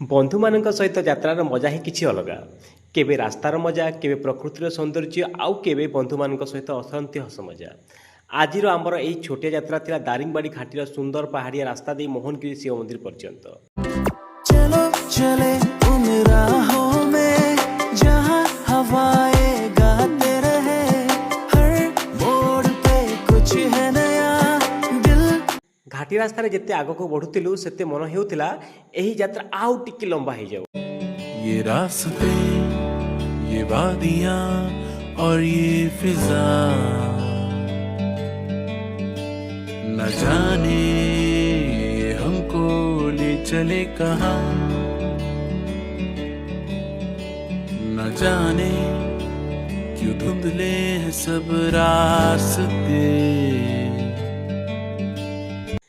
ବନ୍ଧୁମାନଙ୍କ ସହିତ ଯାତ୍ରାର ମଜା ହିଁ କିଛି ଅଲଗା। କେବେ ରାସ୍ତାର ମଜା, କେବେ ପ୍ରକୃତିର ସୌନ୍ଦର୍ଯ୍ୟ, ଆଉ କେବେ ବନ୍ଧୁମାନଙ୍କ ସହିତ ଅସରନ୍ତି ହସ ମଜା। ଆଜିର ଆମର ଏହି ଛୋଟିଆ ଯାତ୍ରା ଥିଲା ଦାରିଙ୍ଗବାଡ଼ି ଘାଟିର ସୁନ୍ଦର ପାହାଡ଼ିଆ ରାସ୍ତା ଦେଇ ମୋହନଗିରି ଶିବ ମନ୍ଦିର ପର୍ଯ୍ୟନ୍ତ। चलो चले उन राहों में जहाँ हवाएं गाते रहे, हर मोड़ पे कुछ है नया दिल। ଘାଟି ରାସ୍ତାରେ ଯେତେ ଆଗକୁ ବଢ଼ୁଥିଲୁ ସେତେ ମନ ହେଉଥିଲା ଏହି ଯାତ୍ରା ଆଉ ଟିକେ ଲମ୍ବା ହେଇଯାଉ। ये रास्ते, ये वादियाँ और ये फिजा, न जाने ये हमको ले चले कहाँ, न जाने क्यों धुंधले हैं सब रास्ते।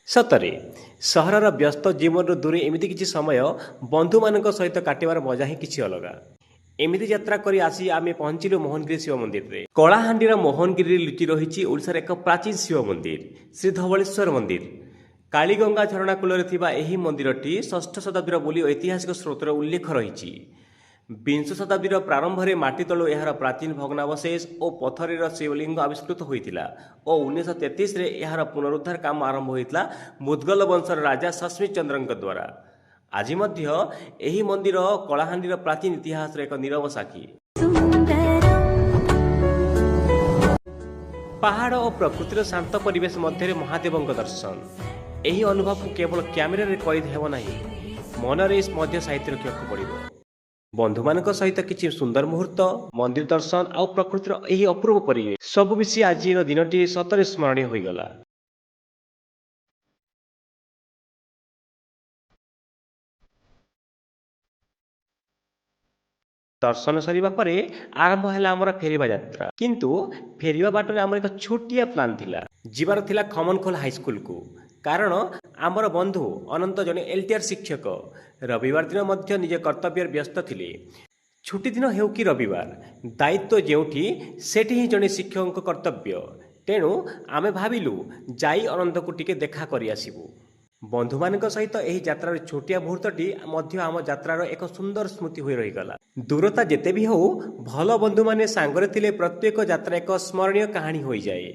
ସତରେ ସହରର ବ୍ୟସ୍ତ ଜୀବନରୁ ଦୂରେ ଏମିତି କିଛି ସମୟ ବନ୍ଧୁମାନଙ୍କ ସହିତ କାଟିବାର ମଜା ହିଁ କିଛି ଅଲଗା। ଏମିତି ଯାତ୍ରା କରି ଆସି ଆମେ ପହଞ୍ଚିଲୁ ମୋହନଗିରି ଶିବ ମନ୍ଦିରରେ। କଳାହାଣ୍ଡିର ମୋହନଗିରିରେ ଲୁଚି ରହିଛି ଓଡ଼ିଶାର ଏକ ପ୍ରାଚୀନ ଶିବ ମନ୍ଦିର, ଶ୍ରୀ ଧବଳେଶ୍ୱର ମନ୍ଦିର। କାଳିଗଙ୍ଗା ଝରଣା କୂଳରେ ଥିବା ଏହି ମନ୍ଦିରଟି ଷଷ୍ଠ ଶତାବ୍ଦୀର ବୋଲି ଐତିହାସିକ ସ୍ରୋତରେ ଉଲ୍ଲେଖ ରହିଛି। ବିଂଶ ଶତାବ୍ଦୀର ପ୍ରାରମ୍ଭରେ ମାଟି ତଳୁ ଏହାର ପ୍ରାଚୀନ ଭଗ୍ନାବଶେଷ ଓ ପଥରର ଶିବଲିଙ୍ଗ ଆବିଷ୍କୃତ ହୋଇଥିଲା ଓ 1933ରେ ଏହାର ପୁନରୁଦ୍ଧାର କାମ ଆରମ୍ଭ ହୋଇଥିଲା ମୁଦଗଲ ବଂଶର ରାଜା ସସ୍ମିତ ଚନ୍ଦ୍ରଙ୍କ ଦ୍ୱାରା। ଆଜି ମଧ୍ୟ ଏହି ମନ୍ଦିର କଳାହାଣ୍ଡିର ପ୍ରାଚୀନ ଇତିହାସର ଏକ ନୀରବ ସାକ୍ଷୀ। ପାହାଡ଼ ଓ ପ୍ରକୃତିର ଶାନ୍ତ ପରିବେଶ ମଧ୍ୟରେ ମହାଦେବଙ୍କ ଦର୍ଶନ, ଏହି ଅନୁଭବକୁ କେବଳ କ୍ୟାମେରାରେ କରିଦ ହେବ ନାହିଁ, ମନରେ ମଧ୍ୟ ସାହିତ୍ୟ ରଖିବାକୁ ପଡ଼ିବ। ବନ୍ଧୁମାନଙ୍କ ସହିତ କିଛି ସୁନ୍ଦର ମୁହୂର୍ତ୍ତ, ମନ୍ଦିର ଦର୍ଶନ ଆଉ ପ୍ରକୃତିର ଏହି ଅପୂର୍ବ ପରିବେଶ ସବୁ ମିଶି ଆଜିର ଦିନଟି ସତରେ ସ୍ମରଣୀୟ ହୋଇଗଲା। ଦର୍ଶନ ସରିବା ପରେ ଆରମ୍ଭ ହେଲା ଆମର ଫେରିବା ଯାତ୍ରା। କିନ୍ତୁ ଫେରିବା ବାଟରେ ଆମର ଏକ ଛୋଟିଆ ପ୍ଲାନ୍ ଥିଲା। ଯିବାର ଥିଲା ଖମନଖୋଲ ହାଇସ୍କୁଲକୁ, କାରଣ ଆମର ବନ୍ଧୁ ଅନନ୍ତ ଜଣେ LTR ଶିକ୍ଷକ ରବିବାର ଦିନ ମଧ୍ୟ ନିଜ କର୍ତ୍ତବ୍ୟରେ ବ୍ୟସ୍ତ ଥିଲେ। ଛୁଟି ଦିନ ହେଉ କି ରବିବାର, ଦାୟିତ୍ୱ ଯେଉଁଠି ସେଠି ହିଁ ଜଣେ ଶିକ୍ଷକଙ୍କ କର୍ତ୍ତବ୍ୟ। ତେଣୁ ଆମେ ଭାବିଲୁ ଯାଇ ଅନନ୍ତକୁ ଟିକେ ଦେଖା କରି ଆସିବୁ। ବନ୍ଧୁମାନଙ୍କ ସହିତ ଏହି ଯାତ୍ରାର ଛୋଟିଆ ମୁହୂର୍ତ୍ତଟି ମଧ୍ୟ ଆମ ଯାତ୍ରାର ଏକ ସୁନ୍ଦର ସ୍ମୃତି ହୋଇ ରହିଗଲା। ଦୂରତା ଯେତେ ବି ହେଉ, ଭଲ ବନ୍ଧୁମାନେ ସାଙ୍ଗରେ ଥିଲେ ପ୍ରତ୍ୟେକ ଯାତ୍ରା ଏକ ସ୍ମରଣୀୟ କାହାଣୀ ହୋଇଯାଏ।